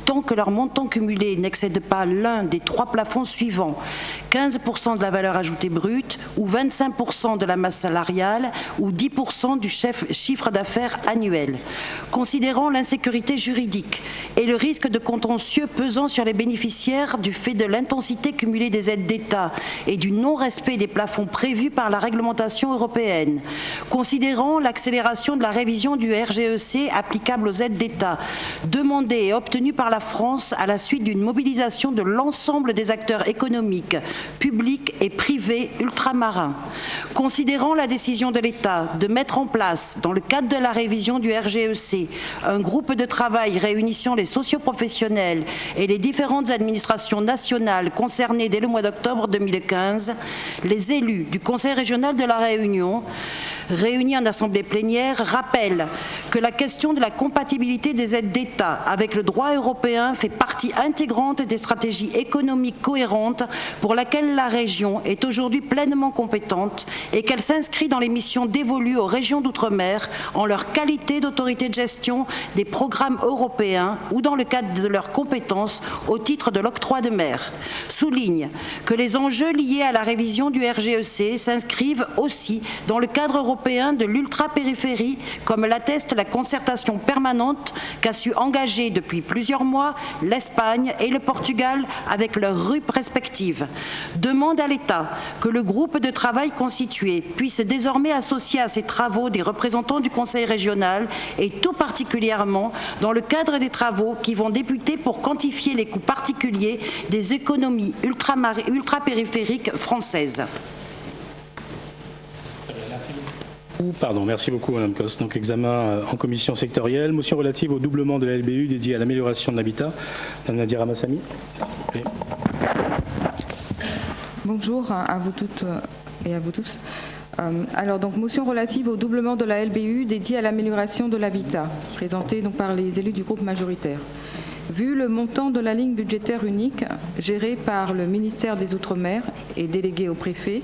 tant que leur montant cumulé n'excède pas l'un des 3 plafonds suivants, 15% de la valeur ajoutée brute, ou 25% de la masse salariale, ou 10% du chiffre d'affaires annuel. Considérant l'insécurité juridique et le risque de contentieux pesant sur les bénéficiaires du fait de l'intensité cumulée des aides d'État et du non-respect des plafonds prévus par la réglementation européenne, considérant l'accélération de la révision du RGEC applicable aux aides d'État, demandée et obtenue par la France à la suite d'une mobilisation de l'ensemble des acteurs économiques, publics et privés ultramarins, considérant la décision de l'État de mettre en place, dans le cadre de la révision du RGEC, un groupe de travail réunissant les socioprofessionnels et les différentes administrations nationales concernées dès le mois d'octobre 2015, les élus du Conseil régional de la Réunion, réunis en assemblée plénière, rappellent que la question de la compatibilité des aides d'État avec le droit européen fait partie intégrante des stratégies économiques cohérentes pour laquelle la région est aujourd'hui pleinement compétente et qu'elle s'inscrit dans les missions dévolues aux régions d'outre-mer en leur qualité d'autorité de gestion des programmes européens ou dans le cadre de leurs compétences au titre de l'octroi de mer. Souligne que les enjeux liés à la révision du RGEC s'inscrivent aussi dans le cadre européen de l'ultra-périphérie, comme l'atteste la concertation permanente qu'a su engager depuis plusieurs mois l'Espagne et le Portugal avec leurs RUP respectives. Demande à l'État que le groupe de travail constitué puisse désormais associer à ces travaux des représentants du Conseil régional et tout particulièrement dans le cadre des travaux qui vont débuter pour quantifier les coûts particuliers des économies ultra-périphériques françaises. Merci beaucoup Madame Coste. Donc examen en commission sectorielle. Motion relative au doublement de la LBU dédiée à l'amélioration de l'habitat. Madame Nadia Ramassamy. Bonjour à vous toutes et à vous tous. Alors, donc, motion relative au doublement de la LBU dédiée à l'amélioration de l'habitat, présentée donc par les élus du groupe majoritaire. Vu le montant de la ligne budgétaire unique gérée par le ministère des Outre-mer et déléguée au préfet,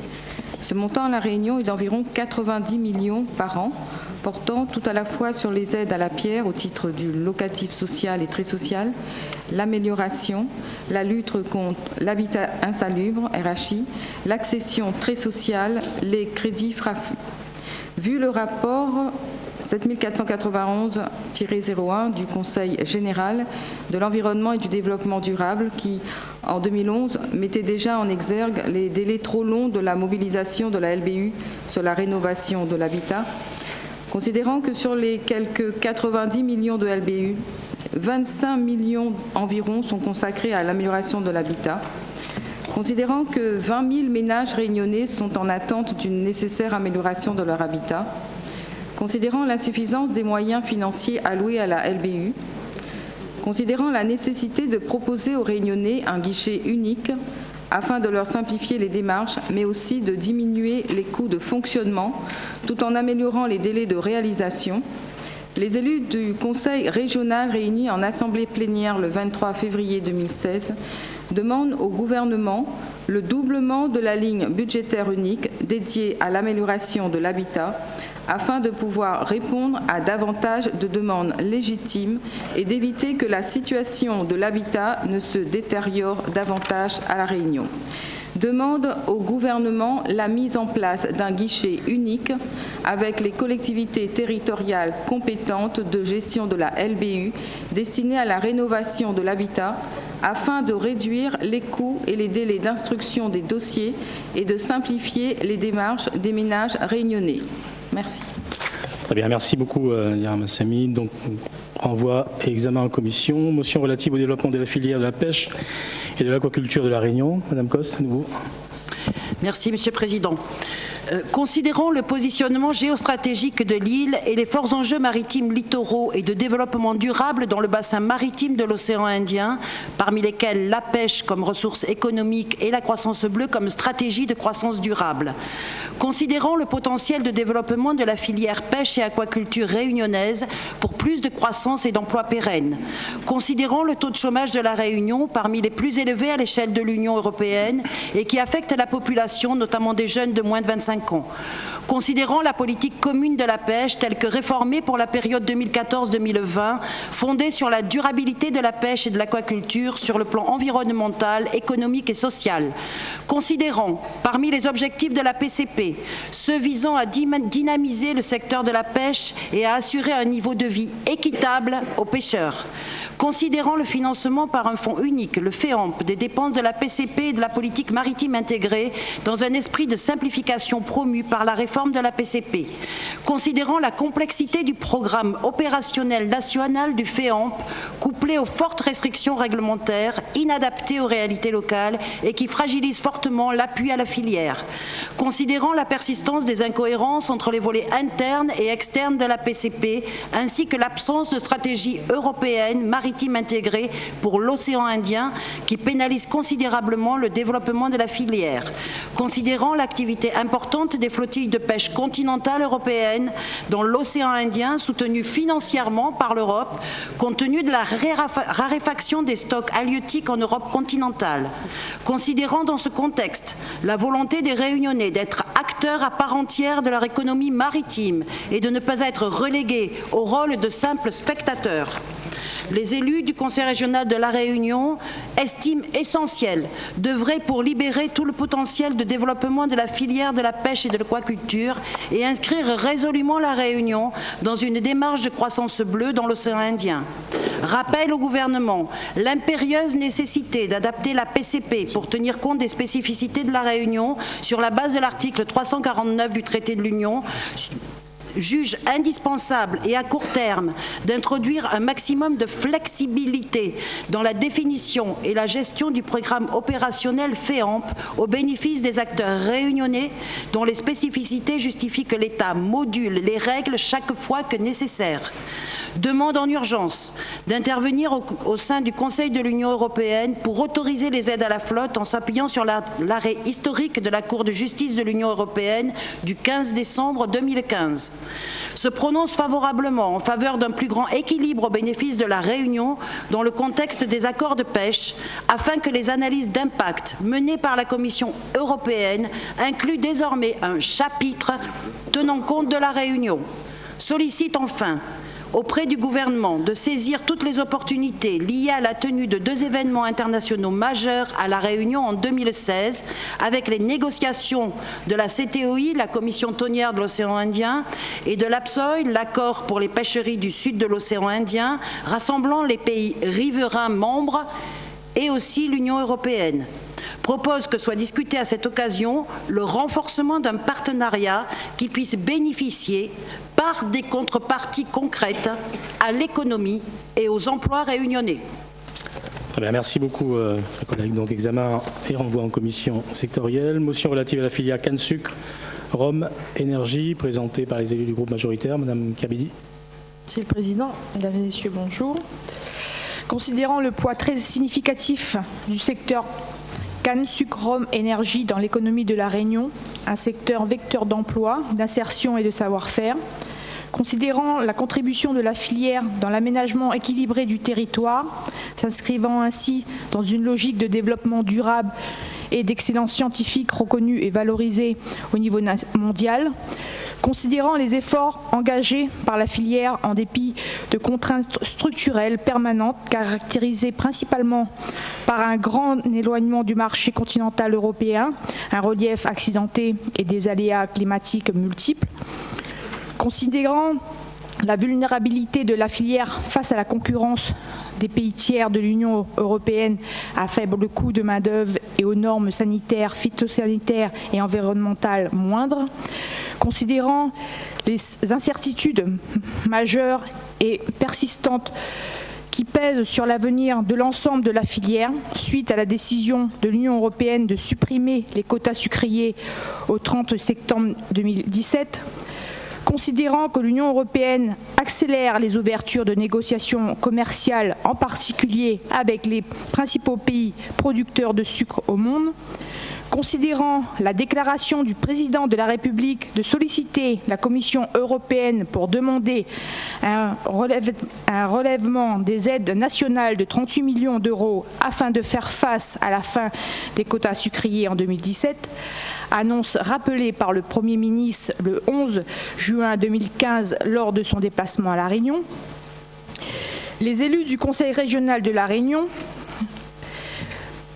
ce montant à La Réunion est d'environ 90 millions par an, portant tout à la fois sur les aides à la pierre au titre du locatif social et très social, l'amélioration, la lutte contre l'habitat insalubre, RHI, l'accession très sociale, les crédits FRAFU. Vu le rapport 7491-01 du Conseil général de l'environnement et du développement durable qui, en 2011, mettait déjà en exergue les délais trop longs de la mobilisation de la LBU sur la rénovation de l'habitat, considérant que sur les quelques 90 millions de LBU, 25 millions environ sont consacrés à l'amélioration de l'habitat, considérant que 20 000 ménages réunionnais sont en attente d'une nécessaire amélioration de leur habitat, considérant l'insuffisance des moyens financiers alloués à la LBU, considérant la nécessité de proposer aux Réunionnais un guichet unique afin de leur simplifier les démarches, mais aussi de diminuer les coûts de fonctionnement tout en améliorant les délais de réalisation, les élus du Conseil régional réunis en assemblée plénière le 23 février 2016 demandent au gouvernement le doublement de la ligne budgétaire unique dédiée à l'amélioration de l'habitat afin de pouvoir répondre à davantage de demandes légitimes et d'éviter que la situation de l'habitat ne se détériore davantage à La Réunion. Demande au gouvernement la mise en place d'un guichet unique avec les collectivités territoriales compétentes de gestion de la LBU destinées à la rénovation de l'habitat afin de réduire les coûts et les délais d'instruction des dossiers et de simplifier les démarches des ménages réunionnais. Merci. Très bien, merci beaucoup, Diarra Massamy. Donc, renvoi et examen en commission. Motion relative au développement de la filière de la pêche et de l'aquaculture de La Réunion. Madame Coste, à nouveau. Merci, Monsieur le Président. Considérant le positionnement géostratégique de l'île et les forts enjeux maritimes littoraux et de développement durable dans le bassin maritime de l'océan Indien, parmi lesquels la pêche comme ressource économique et la croissance bleue comme stratégie de croissance durable. Considérant le potentiel de développement de la filière pêche et aquaculture réunionnaise pour plus de croissance et d'emplois pérennes. Considérant le taux de chômage de la Réunion parmi les plus élevés à l'échelle de l'Union européenne et qui affecte la population, notamment des jeunes de moins de 25 ans. Considérant la politique commune de la pêche telle que réformée pour la période 2014-2020, fondée sur la durabilité de la pêche et de l'aquaculture sur le plan environnemental, économique et social. Considérant, parmi les objectifs de la PCP, ceux visant à dynamiser le secteur de la pêche et à assurer un niveau de vie équitable aux pêcheurs. Considérant le financement par un fonds unique, le FEAMP, des dépenses de la PCP et de la politique maritime intégrée dans un esprit de simplification promu par la réforme de la PCP. Considérant la complexité du programme opérationnel national du FEAMP, couplé aux fortes restrictions réglementaires, inadaptées aux réalités locales et qui fragilisent fortement l'appui à la filière. Considérant la persistance des incohérences entre les volets internes et externes de la PCP, ainsi que l'absence de stratégie européenne maritime intégrée pour l'océan Indien qui pénalise considérablement le développement de la filière. Considérant l'activité importante des flottilles de pêche continentale européenne dans l'océan Indien soutenue financièrement par l'Europe compte tenu de la raréfaction des stocks halieutiques en Europe continentale. Considérant dans ce contexte la volonté des Réunionnais d'être acteurs à part entière de leur économie maritime et de ne pas être relégués au rôle de simples spectateurs. Les élus du Conseil régional de La Réunion estiment essentiel d'œuvrer pour libérer tout le potentiel de développement de la filière de la pêche et de l'aquaculture et inscrire résolument La Réunion dans une démarche de croissance bleue dans l'océan Indien. Rappel au gouvernement l'impérieuse nécessité d'adapter la PCP pour tenir compte des spécificités de La Réunion sur la base de l'article 349 du traité de l'Union, juge indispensable et à court terme d'introduire un maximum de flexibilité dans la définition et la gestion du programme opérationnel FEAMP au bénéfice des acteurs réunionnais dont les spécificités justifient que l'État module les règles chaque fois que nécessaire. demande en urgence d'intervenir au sein du Conseil de l'Union européenne pour autoriser les aides à la flotte en s'appuyant sur l'arrêt historique de la Cour de justice de l'Union européenne du 15 décembre 2015. Se prononce favorablement en faveur d'un plus grand équilibre au bénéfice de la Réunion dans le contexte des accords de pêche, afin que les analyses d'impact menées par la Commission européenne incluent désormais un chapitre tenant compte de la Réunion. Sollicite enfin auprès du gouvernement de saisir toutes les opportunités liées à la tenue de 2 événements internationaux majeurs à La Réunion en 2016, avec les négociations de la CTOI, la Commission tonnière de l'océan Indien, et de l'APSOI, l'accord pour les pêcheries du sud de l'océan Indien, rassemblant les pays riverains membres et aussi l'Union européenne. Propose que soit discuté à cette occasion le renforcement d'un partenariat qui puisse bénéficier par des contreparties concrètes à l'économie et aux emplois réunionnais. Très bien, merci beaucoup, chers collègues. Donc, examen et renvoi en commission sectorielle. Motion relative à la filière canne sucre, rhum, énergie, présentée par les élus du groupe majoritaire. Madame Kabidi. Monsieur le Président, Mesdames et Messieurs, bonjour. Considérant le poids très significatif du secteur canne, sucre, rhum, énergie dans l'économie de la Réunion, un secteur vecteur d'emploi, d'insertion et de savoir-faire, considérant la contribution de la filière dans l'aménagement équilibré du territoire, s'inscrivant ainsi dans une logique de développement durable et d'excellence scientifique reconnue et valorisée au niveau mondial, considérant les efforts engagés par la filière en dépit de contraintes structurelles permanentes caractérisées principalement par un grand éloignement du marché continental européen, un relief accidenté et des aléas climatiques multiples, considérant la vulnérabilité de la filière face à la concurrence des pays tiers de l'Union européenne à faible coût de main-d'œuvre et aux normes sanitaires, phytosanitaires et environnementales moindres, considérant les incertitudes majeures et persistantes qui pèsent sur l'avenir de l'ensemble de la filière suite à la décision de l'Union européenne de supprimer les quotas sucriers au 30 septembre 2017, considérant que l'Union européenne accélère les ouvertures de négociations commerciales, en particulier avec les principaux pays producteurs de sucre au monde, considérant la déclaration du président de la République de solliciter la Commission européenne pour demander un relèvement des aides nationales de 38 millions d'euros afin de faire face à la fin des quotas sucriers en 2017, annonce rappelée par le Premier ministre le 11 juin 2015 lors de son déplacement à La Réunion. Les élus du Conseil régional de La Réunion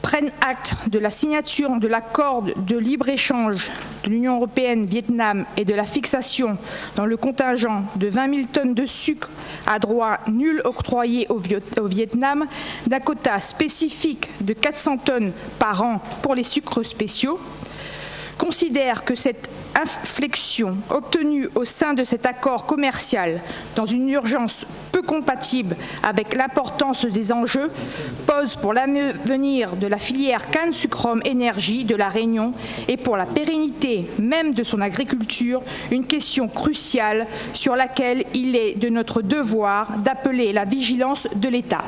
prennent acte de la signature de l'accord de libre-échange de l'Union européenne-Vietnam et de la fixation dans le contingent de 20 000 tonnes de sucre à droit nul octroyé au Vietnam d'un quota spécifique de 400 tonnes par an pour les sucres spéciaux, considère que cette inflexion obtenue au sein de cet accord commercial dans une urgence peu compatible avec l'importance des enjeux pose pour l'avenir de la filière canne sucre rhum énergie de la Réunion et pour la pérennité même de son agriculture une question cruciale sur laquelle il est de notre devoir d'appeler la vigilance de l'État.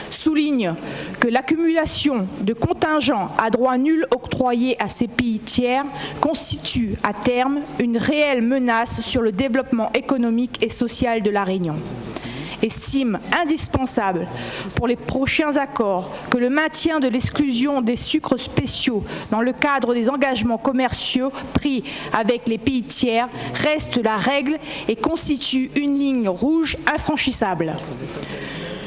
Souligne que l'accumulation de contingents à droit nul octroyés à ces pays tiers constitue à terme une réelle menace sur le développement économique et social de la Réunion. Estime indispensable pour les prochains accords que le maintien de l'exclusion des sucres spéciaux dans le cadre des engagements commerciaux pris avec les pays tiers reste la règle et constitue une ligne rouge infranchissable.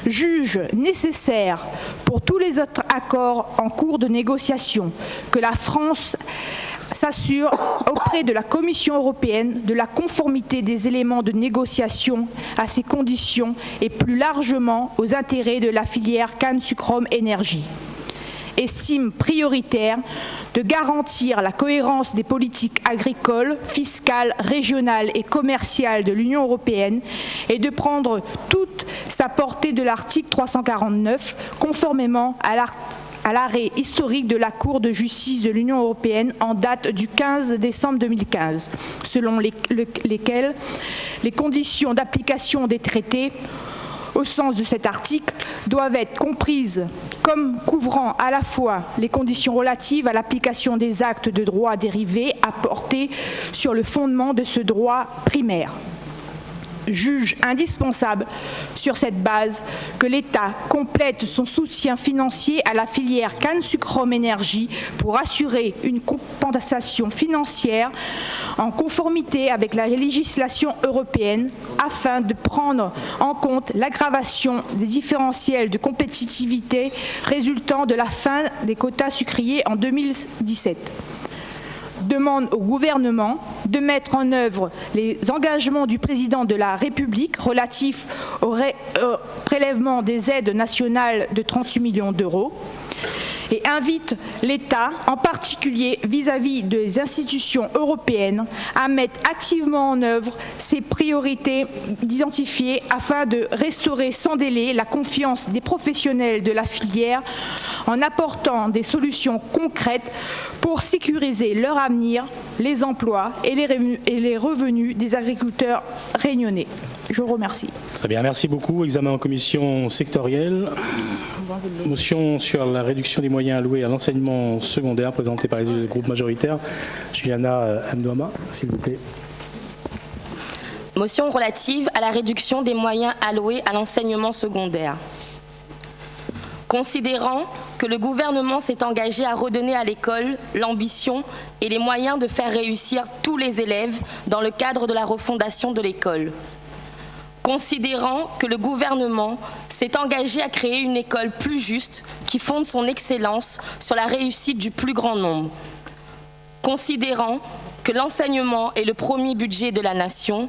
Juge nécessaire pour tous les autres accords en cours de négociation que la France s'assure auprès de la Commission européenne de la conformité des éléments de négociation à ces conditions et plus largement aux intérêts de la filière canne sucre rhum énergie. Estime prioritaire de garantir la cohérence des politiques agricoles, fiscales, régionales et commerciales de l'Union européenne et de prendre toute sa portée de l'article 349 conformément à l'arrêt historique de la Cour de justice de l'Union européenne en date du 15 décembre 2015, selon lesquels les conditions d'application des traités, au sens de cet article, doivent être comprises comme couvrant à la fois les conditions relatives à l'application des actes de droit dérivés apportés sur le fondement de ce droit primaire. Juge indispensable sur cette base que l'État complète son soutien financier à la filière canne sucre rhum énergie pour assurer une compensation financière en conformité avec la législation européenne afin de prendre en compte l'aggravation des différentiels de compétitivité résultant de la fin des quotas sucriers en 2017. Demande au gouvernement de mettre en œuvre les engagements du président de la République relatifs au prélèvement des aides nationales de 38 millions d'euros et invite l'État, en particulier vis-à-vis des institutions européennes, à mettre activement en œuvre ces priorités identifiées afin de restaurer sans délai la confiance des professionnels de la filière en apportant des solutions concrètes pour sécuriser leur avenir, les emplois et les revenus des agriculteurs réunionnais. Je vous remercie. Très bien, merci beaucoup. Examen en commission sectorielle. Motion sur la réduction des moyens alloués à l'enseignement secondaire présentée par les élus du groupe majoritaire. Juliana Amdouama, s'il vous plaît. Motion relative à la réduction des moyens alloués à l'enseignement secondaire. Considérant que le gouvernement s'est engagé à redonner à l'école l'ambition et les moyens de faire réussir tous les élèves dans le cadre de la refondation de l'école. Considérant que le gouvernement s'est engagé à créer une école plus juste qui fonde son excellence sur la réussite du plus grand nombre. Considérant que l'enseignement est le premier budget de la nation.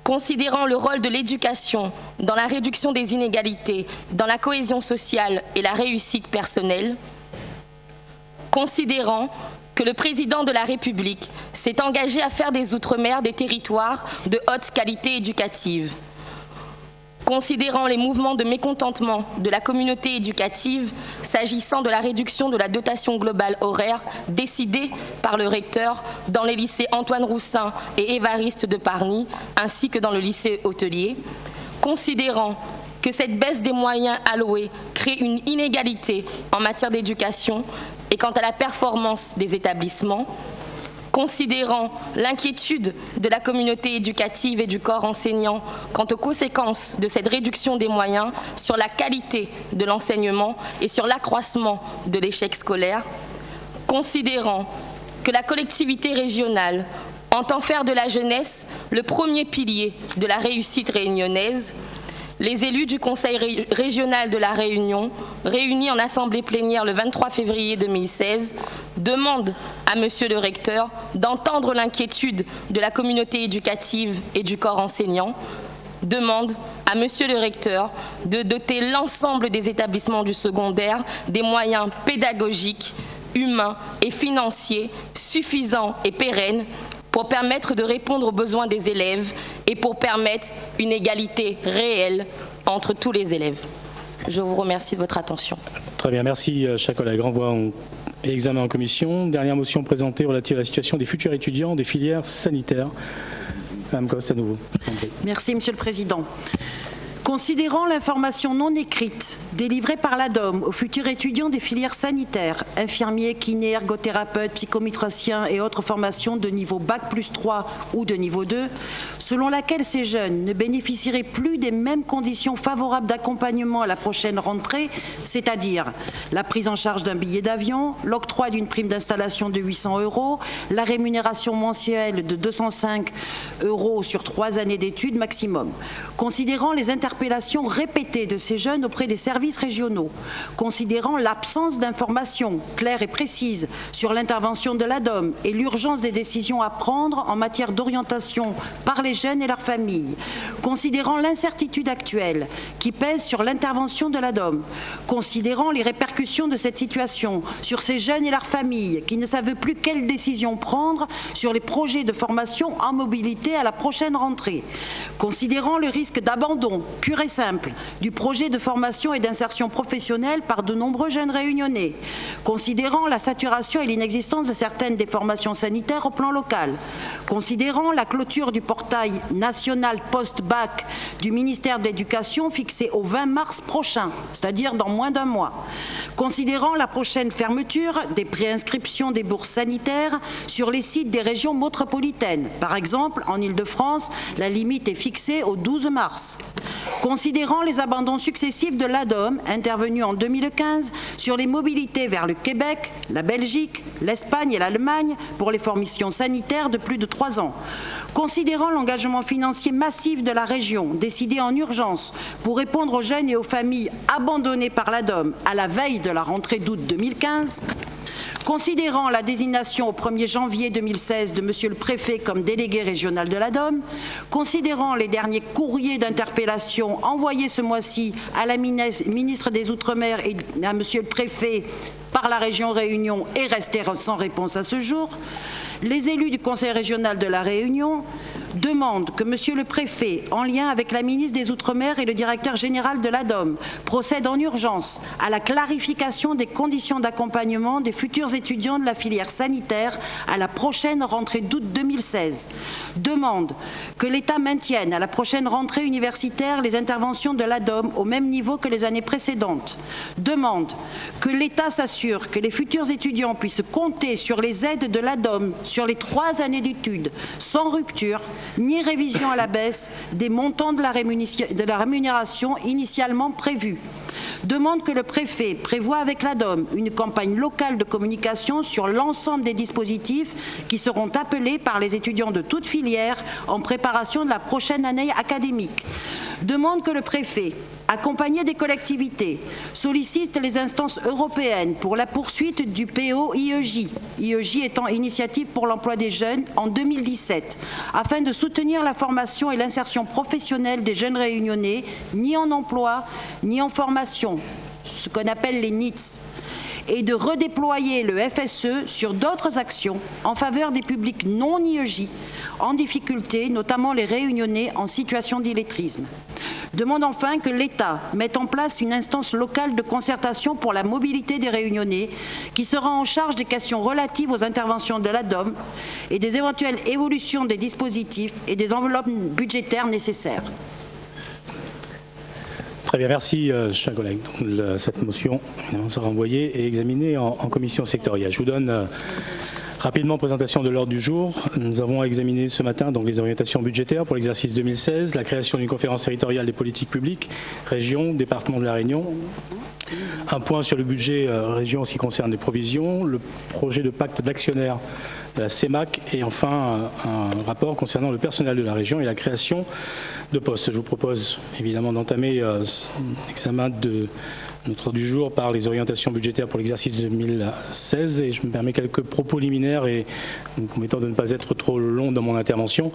Considérant le rôle de l'éducation dans la réduction des inégalités, dans la cohésion sociale et la réussite personnelle. Considérant que le président de la République s'est engagé à faire des Outre-mer des territoires de haute qualité éducative. Considérant les mouvements de mécontentement de la communauté éducative s'agissant de la réduction de la dotation globale horaire décidée par le recteur dans les lycées Antoine Roussin et Évariste de Parny, ainsi que dans le lycée hôtelier, considérant que cette baisse des moyens alloués crée une inégalité en matière d'éducation et quant à la performance des établissements, considérant l'inquiétude de la communauté éducative et du corps enseignant quant aux conséquences de cette réduction des moyens sur la qualité de l'enseignement et sur l'accroissement de l'échec scolaire, considérant que la collectivité régionale entend faire de la jeunesse le premier pilier de la réussite réunionnaise, les élus du Conseil régional de la Réunion, réunis en assemblée plénière le 23 février 2016, demandent à Monsieur le recteur d'entendre l'inquiétude de la communauté éducative et du corps enseignant, demandent à Monsieur le recteur de doter l'ensemble des établissements du secondaire des moyens pédagogiques, humains et financiers suffisants et pérennes pour permettre de répondre aux besoins des élèves et pour permettre une égalité réelle entre tous les élèves. Je vous remercie de votre attention. Très bien, merci chers collègues. Renvoi et examen en commission. Dernière motion présentée relative à la situation des futurs étudiants des filières sanitaires. Madame Coste, à nouveau. Merci, Monsieur le Président. Considérant l'information non écrite délivrée par l'ADOM aux futurs étudiants des filières sanitaires, infirmiers, kinés, ergothérapeutes, psychométriciens et autres formations de niveau Bac+3 ou de niveau 2, selon laquelle ces jeunes ne bénéficieraient plus des mêmes conditions favorables d'accompagnement à la prochaine rentrée, c'est-à-dire la prise en charge d'un billet d'avion, l'octroi d'une prime d'installation de 800 €, la rémunération mensuelle de 205 € sur 3 années d'études maximum. Considérant les interpellations répétées de ces jeunes auprès des services régionaux, considérant l'absence d'informations claires et précises sur l'intervention de l'ADOM et l'urgence des décisions à prendre en matière d'orientation par les jeunes et leurs familles, considérant l'incertitude actuelle qui pèse sur l'intervention de l'ADOM, considérant les répercussions de cette situation sur ces jeunes et leurs familles qui ne savent plus quelles décisions prendre sur les projets de formation en mobilité à la prochaine rentrée, Considérant le risque d'abandon pur et simple du projet de formation et d'insertion professionnelle par de nombreux jeunes réunionnais, considérant la saturation et l'inexistence de certaines des formations sanitaires au plan local, considérant la clôture du portail national post-bac du ministère de l'Éducation fixée au 20 mars prochain, c'est-à-dire dans moins d'un mois, considérant la prochaine fermeture des préinscriptions des bourses sanitaires sur les sites des régions métropolitaines. Par exemple, en Île-de-France, la limite est fixée au 12 mars. Considérant les abandons successifs de l'ADOM intervenus en 2015 sur les mobilités vers le Québec, la Belgique, l'Espagne et l'Allemagne pour les formations sanitaires de plus de 3 ans. Considérant l'engagement financier massif de la région, décidé en urgence pour répondre aux jeunes et aux familles abandonnées par l'ADOM à la veille de la rentrée d'août 2015, considérant la désignation au 1er janvier 2016 de Monsieur le Préfet comme délégué régional de l'ADOM, considérant les derniers courriers d'interpellation envoyés ce mois-ci à la ministre des Outre-mer et à Monsieur le Préfet par la région Réunion et restés sans réponse à ce jour, les élus du Conseil régional de la Réunion demandent que Monsieur le Préfet, en lien avec la ministre des Outre-mer et le directeur général de l'ADOM, procède en urgence à la clarification des conditions d'accompagnement des futurs étudiants de la filière sanitaire à la prochaine rentrée d'août 2016. Demande que l'État maintienne à la prochaine rentrée universitaire les interventions de l'ADOM au même niveau que les années précédentes. Demande que l'État s'assure que les futurs étudiants puissent compter sur les aides de l'ADOM sur les 3 années d'études, sans rupture, ni révision à la baisse des montants de la rémunération initialement prévus. Demande que le préfet prévoie avec l'ADOM une campagne locale de communication sur l'ensemble des dispositifs qui seront appelés par les étudiants de toute filière en préparation de la prochaine année académique. Demande que le préfet, accompagné des collectivités, sollicite les instances européennes pour la poursuite du PO-IEJ, IEJ étant Initiative pour l'emploi des jeunes, en 2017, afin de soutenir la formation et l'insertion professionnelle des jeunes réunionnais, ni en emploi, ni en formation, ce qu'on appelle les NEETs, et de redéployer le FSE sur d'autres actions en faveur des publics non IEJ en difficulté, notamment les réunionnais en situation d'illettrisme. Demande enfin que l'État mette en place une instance locale de concertation pour la mobilité des réunionnais qui sera en charge des questions relatives aux interventions de l'ADOM et des éventuelles évolutions des dispositifs et des enveloppes budgétaires nécessaires. Très bien, merci, chers collègues. Cette motion sera envoyée et examinée en commission sectorielle. Je vous donne rapidement présentation de l'ordre du jour. Nous avons examiné ce matin donc, les orientations budgétaires pour l'exercice 2016, la création d'une conférence territoriale des politiques publiques, région, département de la Réunion, un point sur le budget région en ce qui concerne les provisions, le projet de pacte d'actionnaires de la CEMAC et enfin un rapport concernant le personnel de la région et la création de postes. Je vous propose évidemment d'entamer l'examen de notre ordre du jour par les orientations budgétaires pour l'exercice 2016 et je me permets quelques propos liminaires et vous promettant de ne pas être trop long dans mon intervention.